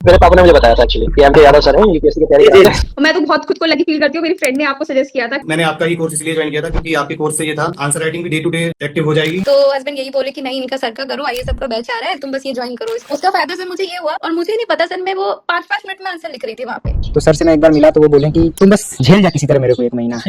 मेरे पापा ने मुझे बताया था एक्चुअली कि एमके यादव सर हैं, यूपीएससी की तैयारी कर रहे हैं। मैं तो बहुत खुद को लकी फील करती हूँ, मेरी फ्रेंड ने आपको सजेस्ट किया था। मैंने आपका ही कोर्स इसलिए ज्वाइन किया था क्योंकि आपके कोर्स से ये था आंसर राइटिंग भी डे टू डे एक्टिव हो जाएगी। तो हस्बैंड यही बोले कि नहीं, इनका सर का करो, आइए सबका बैच आ रहा है, तुम बस ये ज्वाइन करो। उसका फायदा सर मुझे ये हुआ, और मुझे नहीं पता सर, मैं वो 5-5 मिनट में आंसर लिख रही थी वहाँ पे। तो सर से मैं एक बार मिला तो वो बोले कि तुम बस झेल जा किसी तरह मेरे को 1 महीना।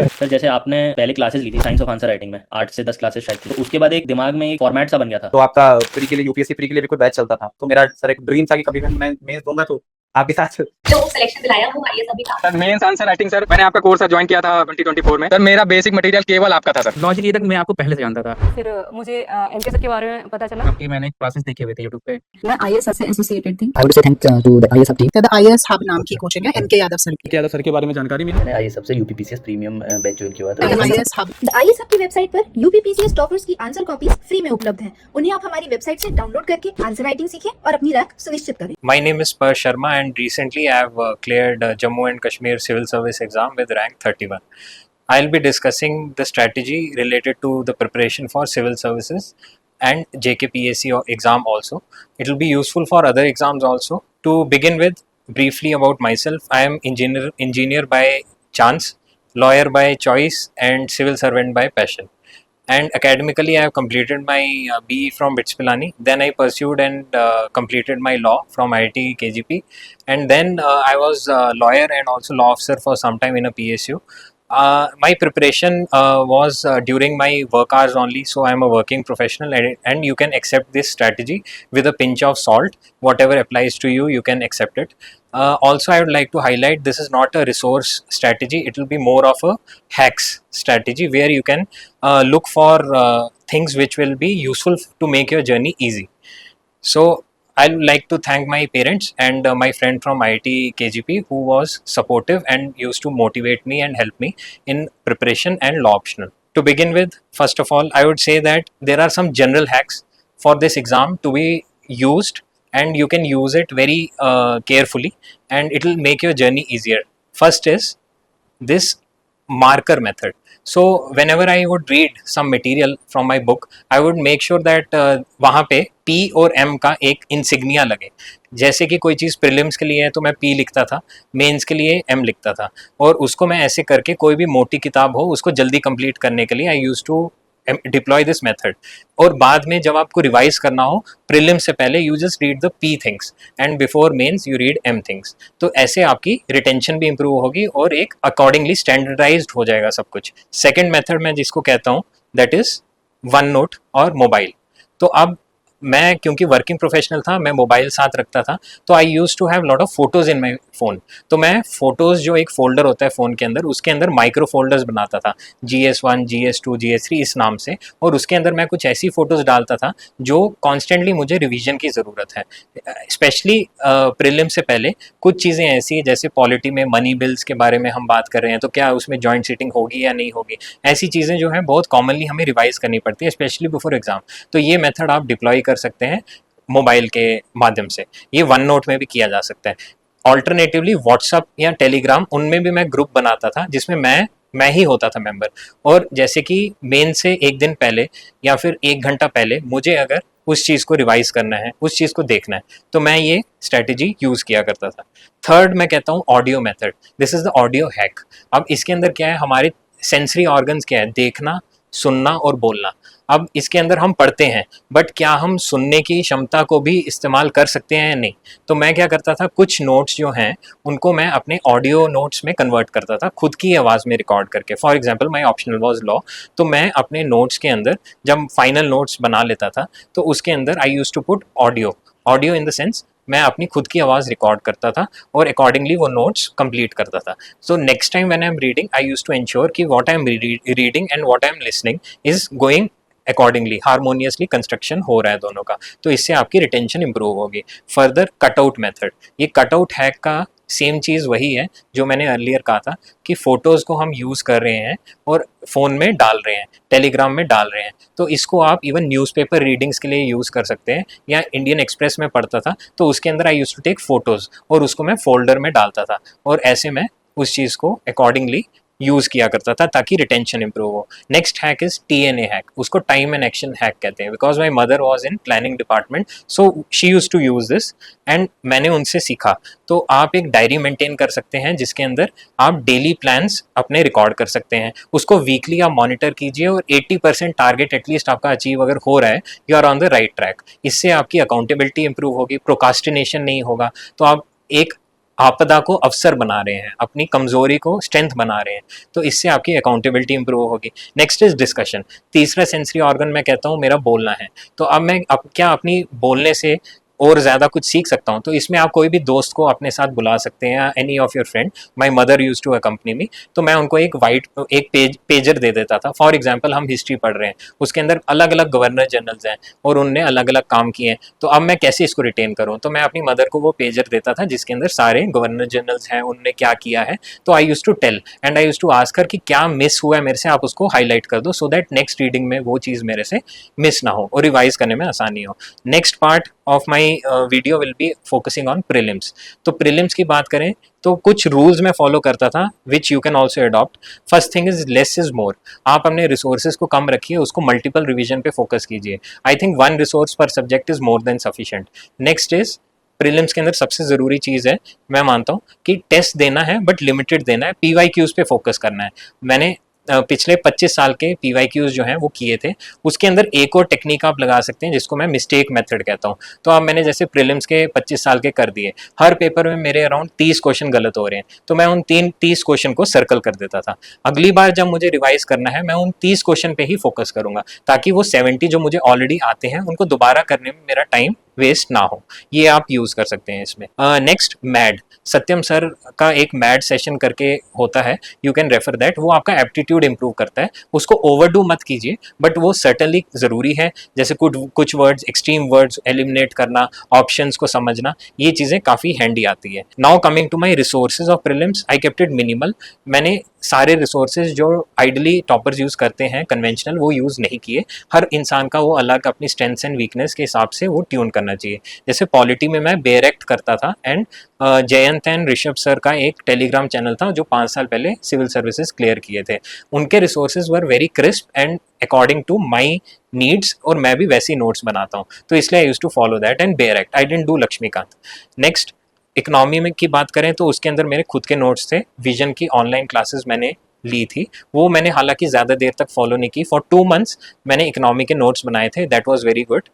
सर जैसे आपने पहले क्लासेस ली थी साइंस ऑफ आंसर राइटिंग में, 8 से 10 क्लासेस शायद थी, तो उसके बाद एक दिमाग में एक फॉर्मेट सा बन गया था। तो आपका प्री के लिए, यूपीएससी प्री के लिए भी कोई बैच चलता था, तो मेरा सर एक ड्रीम था कि कभी मैं मेंस दूंगा तो आपके साथ। जो सिलेक्शन दिलाया वो आइए सभी था। Sir mains answer writing sir, मैंने आपका कोर्स ज्वाइन किया था 2024 में। सर मेरा बेसिक मटेरियल केवल आपका था सर। लॉजिक ये तक मैं आपको पहले से जानता था। फिर मुझे एमके सर के बारे में पता चला। आपकी मैंने क्लासेस देखे हुए थे YouTube पे। मैं आईएएस सर से एसोसिएटेड थी। I would say thank to the IAS team. The IAS hub नाम की कोचिंग है एमके यादव सर की। यादव सर के बारे में जानकारी मिली। मैंने आईएएस सबसे यूपीपीसीएस प्रीमियम बैच ज्वाइन किया था। IAS hub the IAS hub की वेबसाइट पर यूपीपीसीएस टॉपर्स की आंसर कॉपीज फ्री में उपलब्ध हैं। उन्हें आप हमारी वेबसाइट से डाउनलोड करके आंसर राइटिंग सीखें और अपनी रैंक सुनिश्चित करें। My name is Parsh Sharma and recently I have cleared Jammu and Kashmir Civil Service exam with rank 31. I'll be discussing the strategy related to the preparation for civil services and JKPSC exam also. It will be useful for other exams also. To begin with, briefly about myself, I am engineer by chance, lawyer by choice and civil servant by passion. And academically I have completed my BE from BITS Pilani. Then I pursued and completed my law from IIT KGP, and then I was a lawyer and also law officer for some time in a PSU. My preparation was during my work hours only, so I am a working professional, and you can accept this strategy with a pinch of salt. Whatever applies to you, you can accept it. Also, I would like to highlight, this is not a resource strategy. It will be more of a hacks strategy where you can look for things which will be useful to make your journey easy. So I would like to thank my parents and my friend from IIT KGP who was supportive and used to motivate me and help me in preparation and law optional. To begin with, first of all, I would say that there are some general hacks for this exam to be used, and you can use it very carefully, and it will make your journey easier. First is this marker method. So whenever I would read some material from my book, I would make sure that वहाँ पे P और M का एक insignia लगे। जैसे कि कोई चीज़ prelims के लिए है तो मैं P लिखता था, मेंस के लिए M लिखता था, और उसको मैं ऐसे करके कोई भी मोटी किताब हो उसको जल्दी कंप्लीट करने के लिए I use to deploy this method. और बाद में जब आपको रिवाइज करना हो प्रीलिम से पहले, you just read the P things and before mains you read M things. तो ऐसे आपकी रिटेंशन भी इंप्रूव होगी और एक अकॉर्डिंगली स्टैंडर्डाइज्ड हो जाएगा सब कुछ। सेकंड मेथड मैं जिसको कहता हूँ दैट इज वन नोट और मोबाइल। तो अब मैं क्योंकि वर्किंग प्रोफेशनल था, मैं मोबाइल साथ रखता था, तो I use to have lot of photos in my phone. तो मैं फोटोज जो एक फोल्डर होता है फ़ोन के अंदर, उसके अंदर माइक्रो फोल्डर्स बनाता था, GS1, GS2, GS3 इस नाम से, और उसके अंदर मैं कुछ ऐसी फोटोज डालता था जो कॉन्स्टेंटली मुझे रिवीजन की ज़रूरत है। स्पेशली प्रीलिम से पहले कुछ चीज़ें ऐसी, जैसे पॉलिटी में मनी बिल्स के बारे में हम बात कर रहे हैं, तो क्या उसमें जॉइंट सीटिंग होगी या नहीं होगी, ऐसी चीज़ें जो हैं बहुत कॉमनली हमें रिवाइज करनी पड़ती है, स्पेशली बिफोर एग्जाम। तो ये मेथड आप डिप्लॉय कर सकते हैं मोबाइल के माध्यम से। ये वन नोट में भी किया जा सकता है। ऑल्टरनेटिवली व्हाट्सअप या टेलीग्राम, उनमें भी मैं ग्रुप बनाता था जिसमें मैं ही होता था मेंबर, और जैसे कि मेन से एक दिन पहले या फिर 1 घंटा पहले मुझे अगर उस चीज़ को रिवाइज करना है, उस चीज़ को देखना है, तो मैं ये स्ट्रेटेजी यूज़ किया करता था। थर्ड मैं कहता हूँ audio method. This is the audio hack. अब इसके अंदर क्या है, हमारे सेंसरी ऑर्गन्स क्या है, देखना, सुनना और बोलना। अब इसके अंदर हम पढ़ते हैं, बट क्या हम सुनने की क्षमता को भी इस्तेमाल कर सकते हैं या नहीं? तो मैं क्या करता था, कुछ नोट्स जो हैं उनको मैं अपने ऑडियो नोट्स में कन्वर्ट करता था, खुद की आवाज़ में रिकॉर्ड करके। For example my optional was law, तो मैं अपने नोट्स के अंदर जब फाइनल नोट्स बना लेता था तो उसके अंदर I use to put audio in the sense मैं अपनी खुद की आवाज़ रिकॉर्ड करता था और अकॉर्डिंगली वो नोट्स कंप्लीट करता था। So next time when I am reading, I use to ensure कि what I am reading and what I am listening is going accordingly, harmoniously construction हो रहा है दोनों का। तो इससे आपकी रिटेंशन इंप्रूव होगी। फर्दर कटआउट मेथड, ये कटआउट हैक का सेम चीज़ वही है जो मैंने अर्लियर कहा था कि फ़ोटोज़ को हम यूज़ कर रहे हैं और फ़ोन में डाल रहे हैं, टेलीग्राम में डाल रहे हैं, तो इसको आप इवन न्यूज़पेपर रीडिंग्स के लिए यूज़ कर सकते हैं। या इंडियन एक्सप्रेस में पढ़ता था तो उसके अंदर आई यूज़ टू टेक फ़ोटोज़ और उसको मैं फोल्डर में डालता था, और ऐसे मैं उस चीज़ को अकॉर्डिंगली यूज किया करता था ताकि रिटेंशन इंप्रूव हो. Next hack is TNA hack. उसको टाइम एंड एक्शन हैक कहते हैं. Because my mother was in planning department, so she use to use this and मैंने उनसे सीखा. तो आप एक डायरी मेंटेन कर सकते हैं जिसके अंदर आप डेली प्लान्स अपने रिकॉर्ड कर सकते हैं. उसको वीकली आप मॉनिटर कीजिए और 80% टारगेट एटलीस्ट आपका अचीव अगर हो रहा है, you are on the right track. इससे आपकी अकाउंटेबिलिटी इंप्रूव होगी, प्रोकास्टिनेशन नहीं होगा. तो आप एक आपदा को अवसर बना रहे हैं, अपनी कमजोरी को स्ट्रेंथ बना रहे हैं. तो इससे आपकी अकाउंटेबिलिटी इंप्रूव होगी. Next is discussion. तीसरा सेंसरी ऑर्गन मैं कहता हूँ मेरा बोलना है. तो अब मैं क्या अपनी बोलने से और ज़्यादा कुछ सीख सकता हूँ? तो इसमें आप कोई भी दोस्त को अपने साथ बुला सकते हैं, any of your friend. My mother use to accompany me. तो मैं उनको एक पेजर दे देता था. फॉर एग्जाम्पल हम हिस्ट्री पढ़ रहे हैं, उसके अंदर अलग अलग गवर्नर जनरल्स हैं और उनने अलग अलग काम किए हैं. तो अब मैं कैसे इसको रिटेन करूँ? तो मैं अपनी मदर को वो पेजर देता था जिसके अंदर सारे गवर्नर जनरल्स हैं, उनने क्या किया है. तो I use to tell and I use to ask her कि क्या मिस हुआ है मेरे से, आप उसको हाईलाइट कर दो सो दैट नेक्स्ट रीडिंग में वो चीज़ मेरे से मिस ना हो और रिवाइज करने में आसानी हो. Next part of my video will be focusing on prelims. तो प्रीलिम्स की बात करें तो कुछ रूल्स मैं फॉलो करता था which you can also adopt. First thing is less is more. आप अपने रिसोर्सेज को कम रखिए, उसको मल्टीपल रिवीजन पे फोकस कीजिए. आई थिंक 1 रिसोर्स पर subject is more than sufficient. Next is prelims के अंदर सबसे ज़रूरी चीज़ है, मैं मानता हूँ कि टेस्ट देना है बट लिमिटेड देना है. PYQs पे फोकस करना है. मैंने पिछले 25 साल के PYQs जो हैं वो किए थे. उसके अंदर एक और टेक्निक आप लगा सकते हैं जिसको मैं मिस्टेक मेथड कहता हूँ. तो अब मैंने जैसे प्रीलिम्स के 25 साल के कर दिए, हर पेपर में मेरे अराउंड 30 क्वेश्चन गलत हो रहे हैं, तो मैं उन 30 क्वेश्चन को सर्कल कर देता था. अगली बार जब मुझे रिवाइज करना है मैं उन 30 क्वेश्चन पे ही फोकस करूंगा ताकि वो 70 जो मुझे ऑलरेडी आते हैं उनको दोबारा करने में मेरा टाइम वेस्ट ना हो. ये आप यूज कर सकते हैं इसमें. Next mad. सत्यम सर का एक मैड सेशन करके होता है, यू कैन रेफर दैट. वो आपका एप्टीट्यूड इंप्रूव करता है. उसको ओवरडू मत कीजिए बट वो सर्टनली ज़रूरी है. जैसे कुछ वर्ड्स, एक्सट्रीम वर्ड्स एलिमिनेट करना, ऑप्शंस को समझना, ये चीज़ें काफ़ी हैंडी आती है. Now coming to my resources of prelims, I kept it minimal. मैंने सारे रिसोर्सेज जो आइडली टॉपर्स यूज़ करते हैं कन्वेंशनल, वो यूज़ नहीं किए. हर इंसान का वो अलग अपनी स्ट्रेंथ्स एंड वीकनेस के हिसाब से वो ट्यून करना चाहिए. जैसे पॉलिटी में मैं बेरेक्ट करता था and Jayant and Rishabh sir का एक टेलीग्राम चैनल था जो 5 साल पहले सिविल सर्विसेज क्लियर किए थे. उनके resources were very crisp and according to my needs, और मैं भी वैसे ही नोट्स बनाता हूँ. तो इसलिए I use to follow that and बेरेक्ट. I didn't do Laxmikanth. Next economy में की बात करें तो उसके अंदर मेरे खुद के नोट्स थे. विजन की ऑनलाइन क्लासेस मैंने ली थी, वो मैंने हालांकि ज़्यादा देर तक फॉलो नहीं की. फॉर 2 months मैंने इकोनॉमी के नोट्स बनाए थे. That was very good.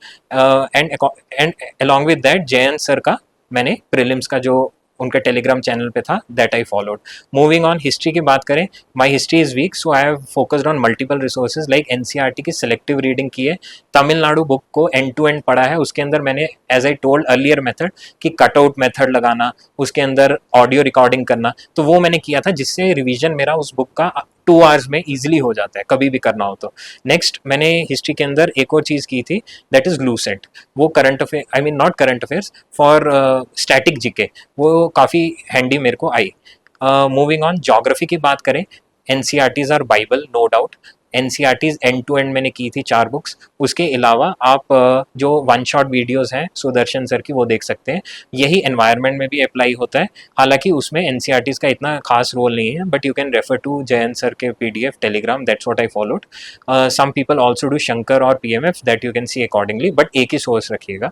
And along with that Jayant sir का मैंने प्रीलिम्स का जो उनके टेलीग्राम चैनल पे था that I followed. Moving on history की बात करें, my history is weak so I have focused on multiple resources like NCERT की सिलेक्टिव रीडिंग की है. तमिलनाडु बुक को एंड टू एंड पढ़ा है. उसके अंदर मैंने as I told earlier method कि कटआउट मेथड लगाना, उसके अंदर ऑडियो रिकॉर्डिंग करना, तो वो मैंने किया था जिससे रिवीजन मेरा उस बुक का 2 hours में ईजिली हो जाता है कभी भी करना हो तो. नेक्स्ट मैंने हिस्ट्री के अंदर एक और चीज़ की थी, दैट इज़ ग्लूसेट. वो current affair, I mean not current affairs, for static GK, वो काफ़ी हैंडी मेरे को आई. मूविंग ऑन ज्योग्राफी की बात करें, NCERTs are Bible no doubt. NCERTs end to end मैंने की थी 4 बुक्स. उसके अलावा आप जो 1 shot वीडियोस हैं सुदर्शन सर की, वो देख सकते हैं. यही एनवायरनमेंट में भी अप्लाई होता है. हालांकि उसमें NCERTs का इतना खास रोल नहीं है but you can refer to Jayant sir के PDF Telegram. That's what I followed. Some people also do Shankar और PMF, that you can see accordingly, but एक ही सोर्स रखिएगा.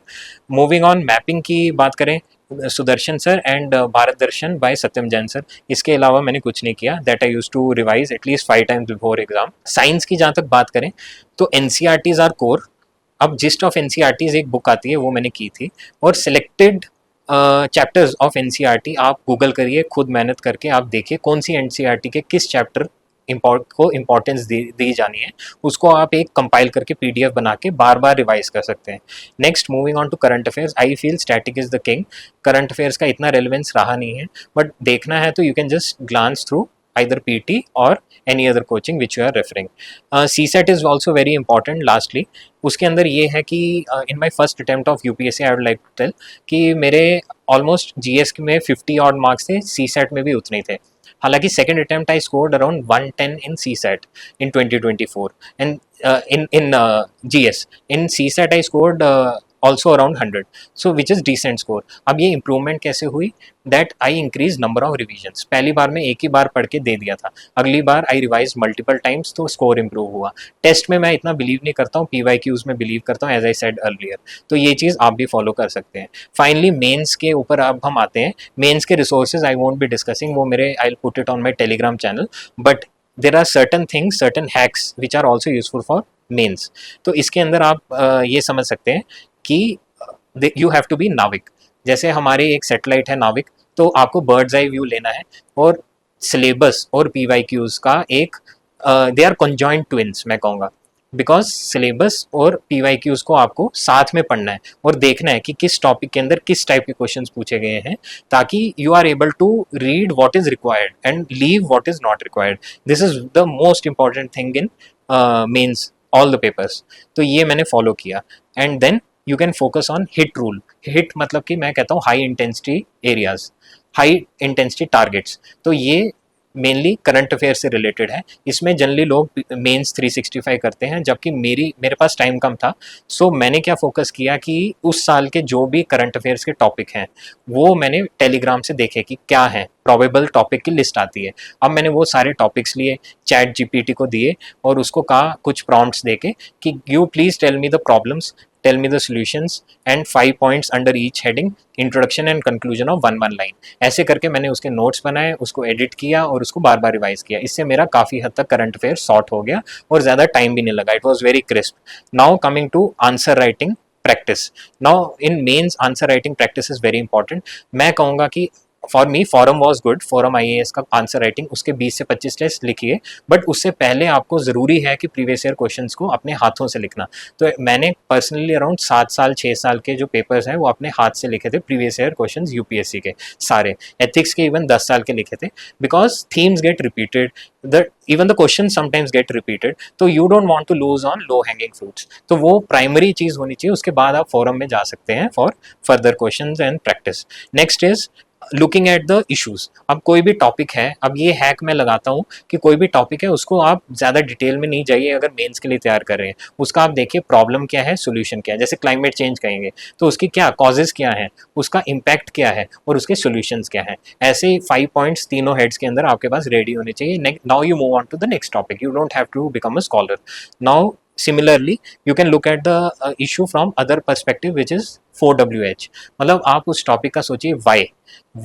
मूविंग ऑन मैपिंग की बात करें, Sudarshan sir and Bharat Darshan by Satyam Jain sir. इसके अलावा मैंने कुछ नहीं किया. That I use to revise at least 5 times before exam. Science की जहाँ तक बात करें तो NCERTs आर कोर. अब जिस्ट ऑफ NCERTs एक बुक आती है, वो मैंने की थी. और सिलेक्टेड चैप्टर्स ऑफ NCERT आप गूगल करिए, खुद मेहनत करके आप देखिए कौन सी NCERT के किस चैप्टर को इम्पोर्टेंस दी जानी है, उसको आप एक कंपाइल करके PDF बना के बार बार रिवाइज कर सकते हैं. Next moving on to current affairs, I feel static is the king. Current affairs का इतना रेलेवेंस रहा नहीं है बट देखना है तो you can just glance through either PT or any other coaching which you are referring. CSAT is also very important. Lastly, उसके अंदर ये है कि in my first attempt of UPSC I would like to tell कि मेरे almost GS में 50 odd marks थे, CSAT में भी उतने थे. हालांकि second attempt I scored around 110 in CSAT in 2024 and in GS. In CSAT I scored also around 100, so which is decent score. अब ये improvement कैसे हुई? That I increased number of revisions. पहली बार में एक ही बार पढ़ के दे दिया था, अगली बार I revised multiple times, तो score improve हुआ. टेस्ट में मैं इतना बिलीव नहीं करता हूँ, PYQs में बिलीव करता हूँ, as I said earlier. तो ये चीज़ आप भी फॉलो कर सकते हैं. फाइनली मेंस के ऊपर अब हम आते हैं. मेंस के resources I won't be discussing, वो मेरे I will put it on my telegram channel, but there are certain things, certain hacks which are also useful for mains. तो इसके अंदर आप ये समझ सकते हैं कि यू हैव टू बी नाविक. जैसे हमारे एक सेटेलाइट है नाविक, तो आपको बर्ड्स आई व्यू लेना है, और सिलेबस और PYQs का एक दे आर कंजॉइंट ट्विन्स मैं कहूँगा, बिकॉज सिलेबस और PYQs को आपको साथ में पढ़ना है और देखना है कि किस टॉपिक के अंदर किस टाइप के क्वेश्चंस पूछे गए हैं, ताकि you are able to read what is required and leave what is not required. This is the most important thing in mains all the papers. तो ये मैंने फॉलो किया, and then you can focus on hit rule. Hit मतलब कि मैं कहता हूँ high intensity areas, high intensity targets. तो ये मेनली करंट अफेयर से रिलेटेड है. इसमें जनरली लोग मेंस 365 करते हैं, जबकि मेरे पास टाइम कम था, सो मैंने क्या फोकस किया कि उस साल के जो भी करंट अफेयर्स के टॉपिक हैं वो मैंने टेलीग्राम से देखे कि क्या है, प्रोबेबल टॉपिक की लिस्ट आती है. अब मैंने वो सारे टॉपिक्स लिए, चैट GPT को दिए और उसको कहा कुछ प्रॉम्प्ट्स देके कि you please tell me the problems, tell me the solutions and 5 points under each heading, introduction and conclusion of one line. ऐसे करके मैंने उसके नोट्स बनाए, उसको एडिट किया और उसको बार बार रिवाइज किया. इससे मेरा काफ़ी हद तक करंट अफेयर सॉर्ट हो गया और ज़्यादा टाइम भी नहीं लगा. It was very crisp. Now coming to answer writing practice. Now in mains answer writing practice is very important. मैं कहूँगा कि for me forum was good. Forum IAS का आंसर राइटिंग, उसके 20 से 25 टेस्ट लिखिए, बट उससे पहले आपको ज़रूरी है कि प्रीवियस ईयर क्वेश्चंस को अपने हाथों से लिखना. तो मैंने पर्सनली अराउंड 7 साल 6 साल के जो पेपर्स हैं वो अपने हाथ से लिखे थे, प्रीवियस ईयर क्वेश्चंस UPSC के सारे. एथिक्स के इवन 10 साल के लिखे थे, because themes get repeated, even the questions sometimes get repeated, तो you don't want to lose on low hanging fruits. तो वो प्राइमरी चीज़ होनी चाहिए. उसके बाद आप फोरम में जा सकते हैं for further questions and practice. Next is looking at the issues. अब कोई भी टॉपिक है, अब ये हैक मैं लगाता हूँ कि कोई भी टॉपिक है उसको आप ज़्यादा डिटेल में नहीं जाइए. अगर मेंस के लिए तैयार कर रहे हैं, उसका आप देखिए प्रॉब्लम क्या है, सोल्यूशन क्या है. जैसे क्लाइमेट चेंज कहेंगे तो उसकी क्या कॉजेज़ क्या हैं, उसका इम्पैक्ट क्या है और उसके सोल्यूशंस क्या हैं. ऐसे 5 पॉइंट्स तीनों हेड्स के अंदर आपके पास रेडी होने चाहिए. Now you move on to the next topic. You don't have to become a scholar. Now similarly you can look at the issue from other perspective, which is 4WH. मतलब आप उस topic का सोचिए, why,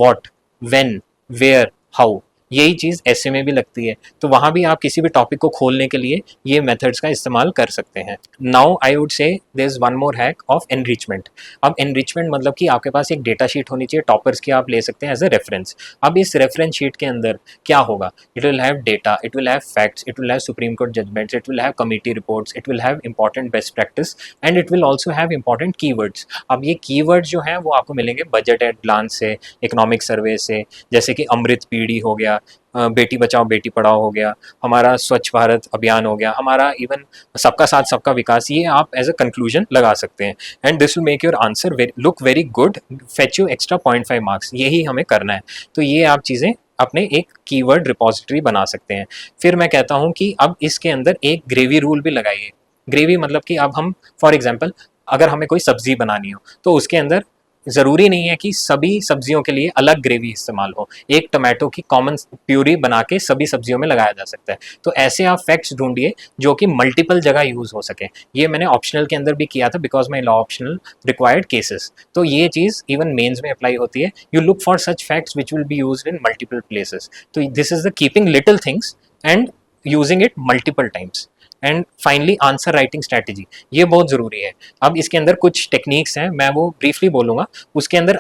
what, when, where, how. यही चीज़ ऐसे में भी लगती है, तो वहाँ भी आप किसी भी टॉपिक को खोलने के लिए ये मेथड्स का इस्तेमाल कर सकते हैं. Now I would say there is one more hack of enrichment. अब एनरिचमेंट मतलब कि आपके पास एक डेटा शीट होनी चाहिए टॉपर्स की, आप ले सकते हैं एज अ रेफरेंस. अब इस रेफरेंस शीट के अंदर क्या होगा, it will have data, it will have facts, it will have supreme court judgements, it will have committee reports, it will have important best practice, and it will also have important keywords. अब ये keywords जो हैं वो आपको मिलेंगे budget at glance से, economic survey से, जैसे कि अमृत पीढ़ी हो गया, बेटी बचाओ बेटी पढ़ाओ हो गया, हमारा स्वच्छ भारत अभियान हो गया, हमारा इवन सबका साथ सबका विकास. ये आप एज अ कंक्लूजन लगा सकते हैं, and this will make your answer look very good, fetch you extra 0.5 marks. यही हमें करना है. तो ये आप चीज़ें अपने एक कीवर्ड रिपोजिटरी बना सकते हैं. फिर मैं कहता हूँ कि अब इसके अंदर एक ग्रेवी रूल भी लगाइए. ग्रेवी मतलब कि अब हम फॉर एग्जाम्पल अगर हमें कोई सब्जी बनानी हो तो उसके अंदर ज़रूरी नहीं है कि सभी सब्जियों के लिए अलग ग्रेवी इस्तेमाल हो. एक टमाटो की कॉमन प्यूरी बना के सभी सब्जियों में लगाया जा सकता है. तो ऐसे आप फैक्ट्स ढूंढिए जो कि मल्टीपल जगह यूज़ हो सके. ये मैंने ऑप्शनल के अंदर भी किया था, because my law optional required cases. तो ये चीज़ इवन मेंस में अप्लाई होती है. You look for such facts which will be used in multiple places. तो this is the keeping little things and using it multiple times. And finally answer writing strategy, ये बहुत ज़रूरी है. अब इसके अंदर कुछ टेक्निक्स हैं, मैं वो ब्रीफली बोलूँगा. उसके अंदर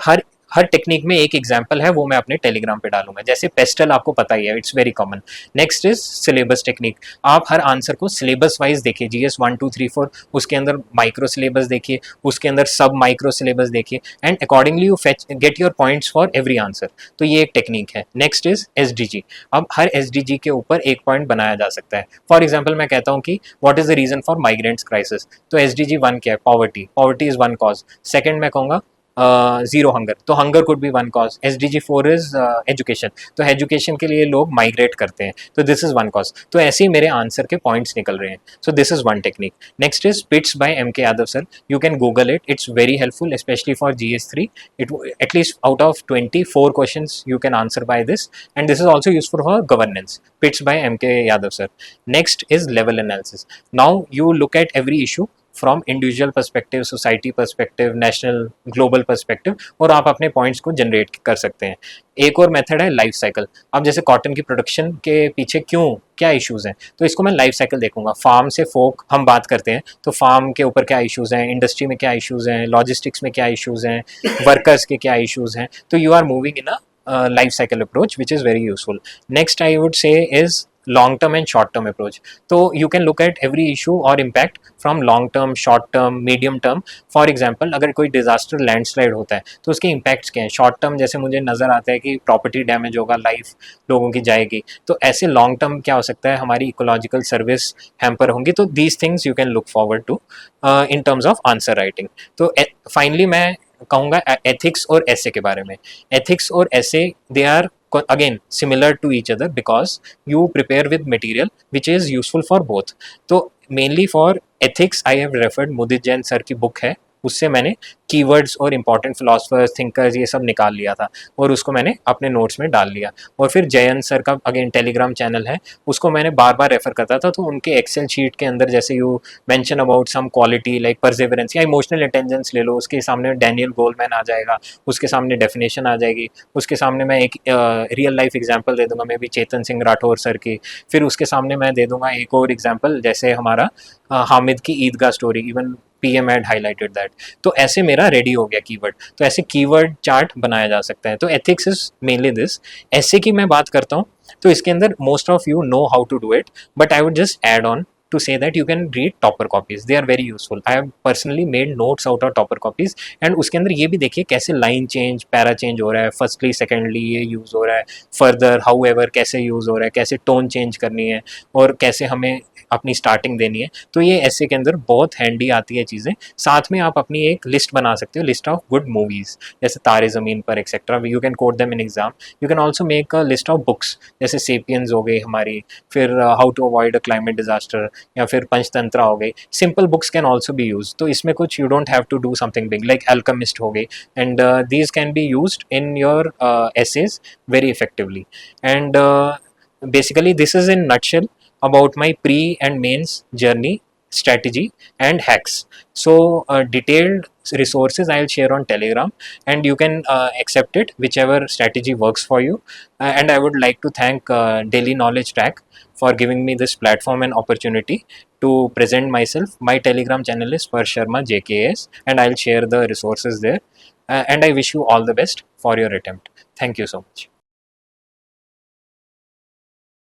हर टेक्निक में एक एग्जाम्पल है, वो मैं अपने टेलीग्राम पे डालूंगा. जैसे पेस्टल आपको पता ही है, it's very common. Next is syllabus technique. आप हर आंसर को सिलेबस वाइज देखिए, GS 1 2 3 4, उसके अंदर माइक्रो सिलेबस देखिए, उसके अंदर सब माइक्रो सिलेबस देखिए, and accordingly you get your points for every answer. तो ये एक टेक्निक है. Next is SDG. अब हर SDG के ऊपर एक पॉइंट बनाया जा सकता है. फॉर एग्जाम्पल मैं कहता हूँ कि what is the reason for migrants crisis, तो SDG 1 क्या है, poverty. Poverty is one cause. Second मैं कहूँगा जीरो हंगर, तो hunger could be one cause. SDG 4 is education, तो एजुकेशन के लिए लोग माइग्रेट करते हैं, तो दिस इज वन कॉज. तो ऐसे ही मेरे आंसर के पॉइंट्स निकल रहे हैं. So this is one technique. Next is pits by MK Yadav sir. You can google it, it's very helpful specially for GS3. It at least out of 24 questions you can answer by this, and this is also useful for governance. Pitch by MK Yadav sir. Next is level analysis. Now you look at every issue from individual perspective, society perspective, national, global perspective, और आप अपने points को generate कर सकते हैं. एक और method है लाइफ साइकिल. अब जैसे कॉटन की प्रोडक्शन के पीछे क्यों क्या इश्यूज हैं, तो इसको मैं लाइफ साइकिल देखूंगा. फार्म से फोक हम बात करते हैं, तो फार्म के ऊपर क्या इश्यूज हैं, इंडस्ट्री में क्या इश्यूज हैं, लॉजिस्टिक्स में क्या इश्यूज हैं, वर्कर्स के क्या इश्यूज हैं. तो you are moving in a life cycle approach which is very useful. Next I would say is long term and short term approach. So you can look at every issue or impact from long term, short term, medium term. For example, अगर कोई disaster landslide होता है तो उसके impacts क्या हैं. short term जैसे मुझे नज़र आता है कि property damage होगा, life लोगों की जाएगी. तो ऐसे long term क्या हो सकता है, हमारी ecological service hamper होंगी. तो these things you can look forward to in terms of answer writing. तो finally मैं कहूँगा ethics और essay के बारे में. ethics और essay they are again similar to each other because you prepare with material which is useful for both. तो mainly for ethics I have referred Mudit Jain sir की book है, उससे मैंने कीवर्ड्स और इम्पॉर्टेंट फिलोसफर्स, थिंकर्स ये सब निकाल लिया था और उसको मैंने अपने नोट्स में डाल लिया. और फिर जयंत सर का अगेन टेलीग्राम चैनल है, उसको मैंने बार बार रेफर करता था. तो उनके एक्सेल शीट के अंदर जैसे you mention about some quality like perseverance या इमोशनल इंटेलिजेंस ले लो, उसके सामने डैनियल गोलमैन आ जाएगा, उसके सामने डेफिनेशन आ जाएगी, उसके सामने मैं एक रियल लाइफ एग्जाम्पल दे दूंगा may be Chetan Singh Rathore sir की, फिर उसके सामने मैं दे दूंगा एक और एग्जाम्पल जैसे हमारा हामिद की Idgah story, even PM had highlighted that. तो ऐसे मेरा रेडी हो गया कीवर्ड. तो ऐसे कीवर्ड चार्ट बनाया जा सकता है. तो एथिक्स इज मेनली दिस. ऐसे की मैं बात करता हूँ तो इसके अंदर most of you know how to do it, but I would just add on to say that you can read topper copies. They are very useful. I have personally made notes out of topper copies. and उसके अंदर ये भी देखिए कैसे line change, para change हो रहा है, firstly secondly ये यूज़ हो रहा है, फर्दर हाउएवर कैसे यूज़ हो रहा है, कैसे टोन चेंज करनी है और कैसे हमें अपनी स्टार्टिंग देनी है. तो ये ऐसे के अंदर बहुत हैंडी आती है चीज़ें. साथ में आप अपनी एक लिस्ट बना सकते हो, लिस्ट ऑफ गुड मूवीज़ जैसे Taare Zameen Par etcetera. You can quote them in exam. You can also make a list of books जैसे सेपियंस हो गई हमारी, फिर how to avoid a climate disaster, या फिर पंचतंत्रा हो गई. Simple books can also be use. तो इसमें कुछ you don't have to do something big like Alchemist हो गई, and these can be used in your essays very effectively. And basically this is in nutshell about my pre and mains journey, strategy and hacks. So detailed resources I'll share on Telegram, and you can accept it whichever strategy works for you. And I would like to thank Daily Knowledge Track for giving me this platform and opportunity to present myself. My Telegram channel is Parsh Sharma JKS, and I'll share the resources there. And I wish you all the best for your attempt. Thank you so much.